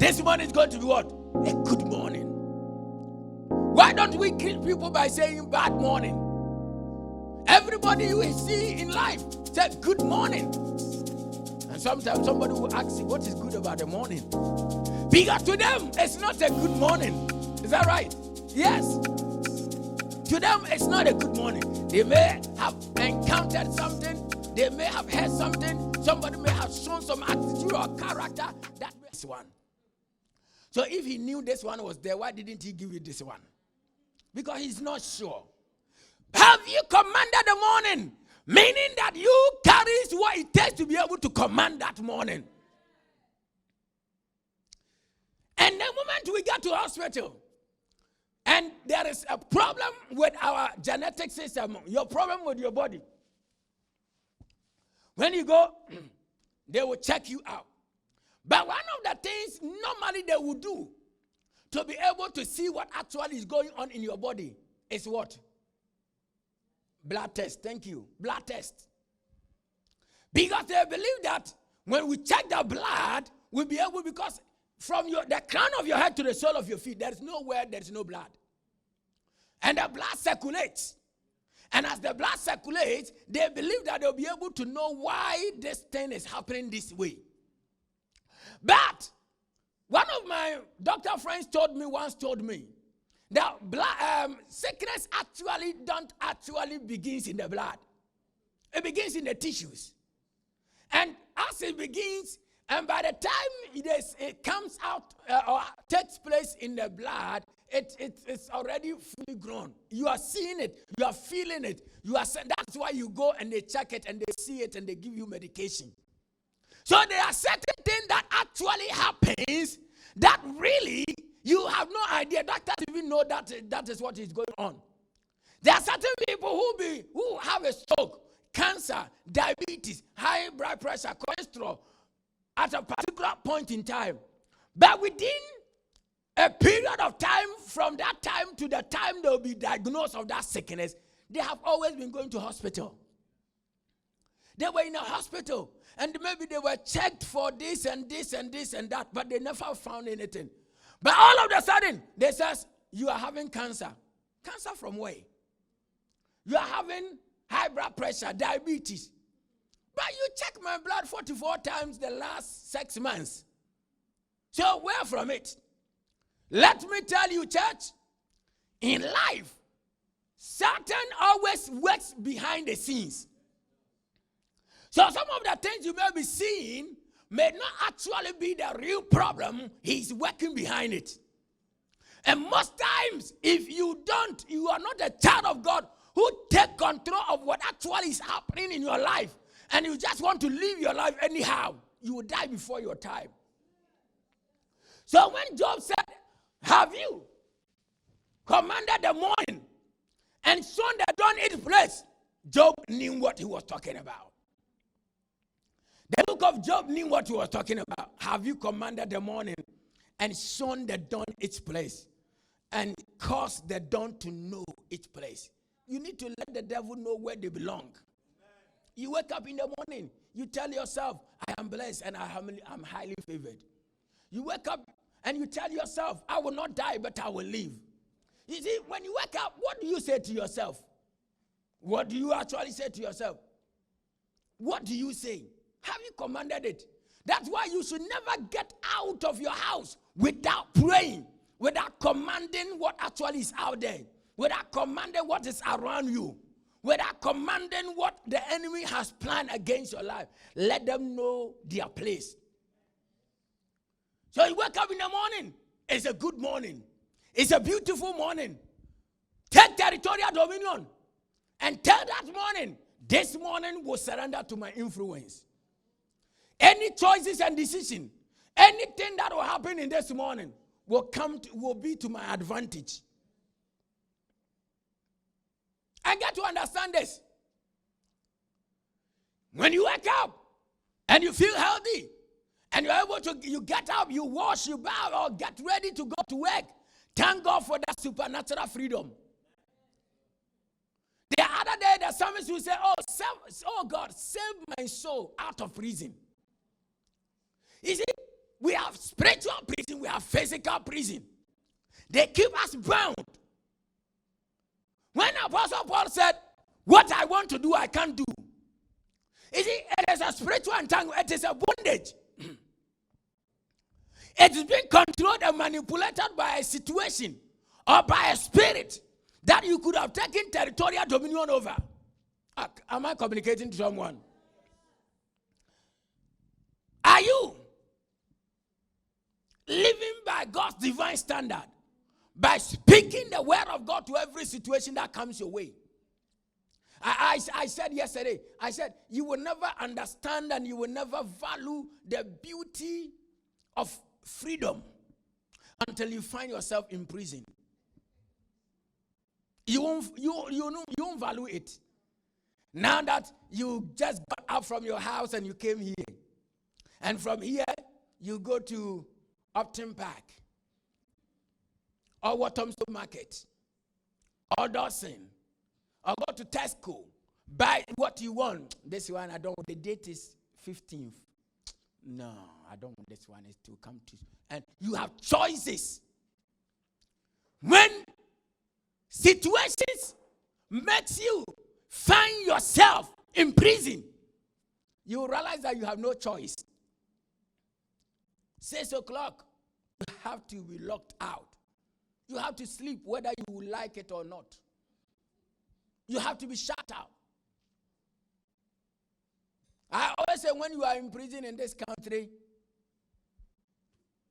This morning is going to be what? A good morning. Why don't we greet people by saying bad morning? Everybody you will see in life says good morning. And sometimes somebody will ask you, what is good about the morning? Because to them, it's not a good morning. Is that right? Yes. To them, it's not a good morning. They may have encountered something. They may have heard something. Somebody may have shown some attitude or character. That makes one. So if he knew this one was there, why didn't he give you this one? Because he's not sure. Have you commanded the morning? Meaning that you carries what it takes to be able to command that morning. And the moment we get to hospital, and there is a problem with our genetic system, your problem with your body. When you go, they will check you out. But one of the things normally they will do to be able to see what actually is going on in your body is what? Blood test. Thank you. Blood test. Because they believe that when we check the blood, we'll be able, because from the crown of your head to the sole of your feet, there is nowhere there is no blood. And the blood circulates. And as the blood circulates, they believe that they'll be able to know why this thing is happening this way. But one of my doctor friends once told me that sickness don't begins in the blood. It begins in the tissues. And as it begins, and by the time it comes out or takes place in the blood, it's already fully grown. You are seeing it. You are feeling it. That's why you go and they check it and they see it and they give you medication. So there are certain things that actually happens that really you have no idea. Doctors even know that is what is going on. There are certain people who have a stroke, cancer, diabetes, high blood pressure, cholesterol at a particular point in time. But within a period of time, from that time to the time they will be diagnosed of that sickness, they have always been going to hospital. They were in a hospital, and maybe they were checked for this and this and this and that, but they never found anything. But all of a sudden, they says, you are having cancer. Cancer from where? You are having high blood pressure, diabetes. But you check my blood 44 times the last 6 months. So where from it? Let me tell you, church, in life, Satan always works behind the scenes. So some of the things you may be seeing may not actually be the real problem. He's working behind it. And most times, if you are not a child of God who take control of what actually is happening in your life, and you just want to live your life anyhow, you will die before your time. So when Job said, have you commanded the morning and shown the dawn its place, Job knew what he was talking about. The book of Job knew what he was talking about. Have you commanded the morning and shown the dawn its place and caused the dawn to know its place? You need to let the devil know where they belong. Amen. You wake up in the morning, you tell yourself, I am blessed and I'm highly favored. You wake up and you tell yourself, I will not die, but I will live. You see, when you wake up, what do you say to yourself? What do you actually say to yourself? What do you say? Have you commanded it? That's why you should never get out of your house without praying, without commanding what actually is out there, without commanding what is around you, without commanding what the enemy has planned against your life. Let them know their place. So you wake up in the morning. It's a good morning. It's a beautiful morning. Take territorial dominion and tell that morning, this morning will surrender to my influence. Any choices and decision, anything that will happen in this morning will be to my advantage. I get to understand this. When you wake up and you feel healthy, and you're able to, you get up, you wash, you bath, or get ready to go to work, thank God for that supernatural freedom. The other day, the psalmist will say, oh God, save my soul out of prison. You see, we have spiritual prison, we have physical prison. They keep us bound. When Apostle Paul said, what I want to do, I can't do. You see, it is a spiritual entanglement. It is a bondage. It is being controlled and manipulated by a situation or by a spirit that you could have taken territorial dominion over. Am I communicating to someone? Are you living by God's divine standard? By speaking the word of God to every situation that comes your way. I said yesterday, I said, you will never understand and you will never value the beauty of freedom until you find yourself in prison. You won't value it. Now that you just got up from your house and you came here, and from here you go to Upton Park, or Waterstone Market, or Dawson, or go to Tesco, buy what you want. This one I don't want. The date is 15th. No, I don't want this one. It's to come to. And you have choices. When situations makes you find yourself in prison, you realize that you have no choice. 6 o'clock, you have to be locked out. You have to sleep whether you like it or not. You have to be shut out. I always say when you are in prison in this country,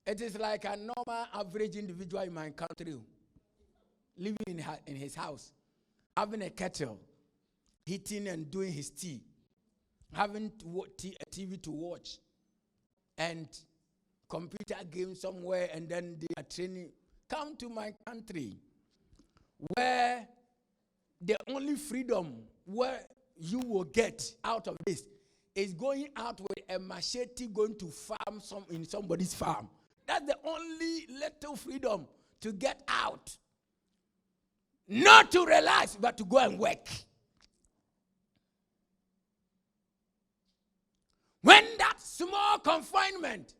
it is like a normal average individual in my country living in his house, having a kettle, eating and doing his tea, having a TV to watch, and computer game somewhere, and then they are training. Come to my country where the only freedom where you will get out of this is going out with a machete going to farm in somebody's farm. That's the only little freedom to get out. Not to relax, but to go and work. When that small confinement,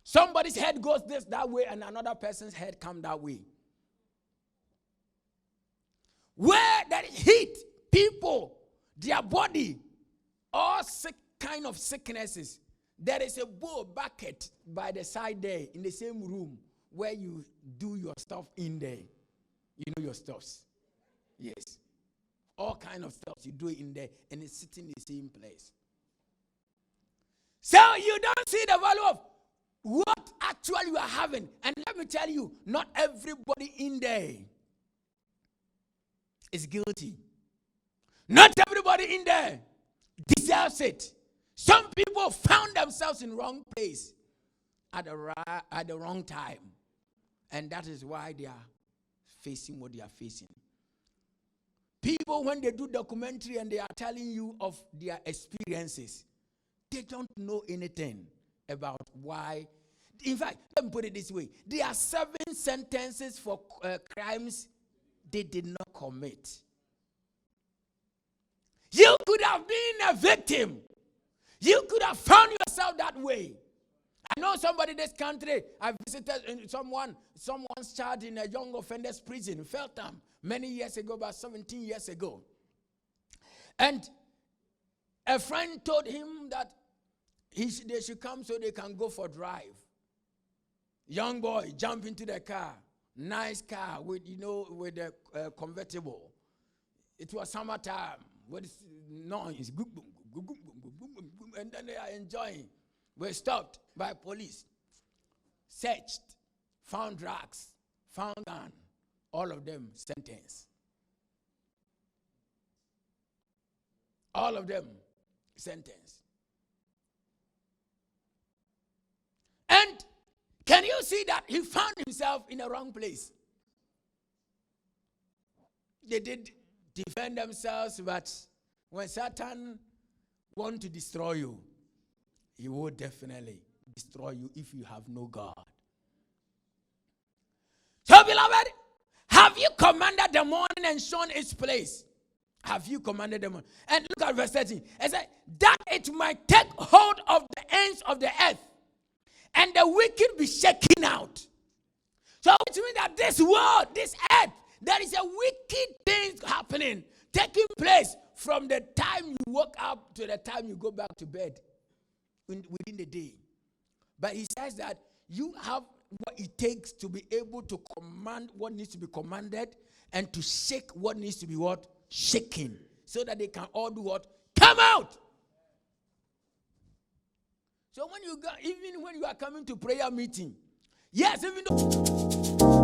somebody's head goes that way and another person's head comes that way. Where there is heat, people, their body, all kind of sicknesses. There is a bowl bucket by the side there in the same room where you do your stuff in there. You know your stuffs. Yes. All kind of stuff you do it in there and it's sitting in the same place. So you don't see the value of what actually you are having. And let me tell you, not everybody in there is guilty. Not everybody in there deserves it. Some people found themselves in wrong place at the wrong time. And that is why they are facing what they are facing. People, when they do documentary and they are telling you of their experiences, they don't know anything about why. In fact, let me put it this way. There are 7 sentences for crimes they did not commit. You could have been a victim. You could have found yourself that way. I know somebody in this country, I visited someone's child in a young offenders prison, Feltham, many years ago, about 17 years ago. And a friend told him that they should come so they can go for drive. Young boy, jump into the car. Nice car with a convertible. It was summertime with noise. And then they are enjoying. Were stopped by police. Searched. Found drugs. Found gun. All of them sentenced. All of them sentenced. And can you see that he found himself in the wrong place? They did defend themselves, but when Satan wants to destroy you, he will definitely destroy you if you have no God. So, beloved, have you commanded the morning and shown its place? Have you commanded the morning? And look at verse 13. It said, that it might take hold of the ends of the earth, and the wicked be shaken out. So it means that this world, this earth, there is a wicked thing happening, taking place from the time you woke up to the time you go back to bed within the day. But he says that you have what it takes to be able to command what needs to be commanded and to shake what needs to be what? Shaken. So that they can all do what? Come out! So when you go, even when you are coming to prayer meeting, yes, even though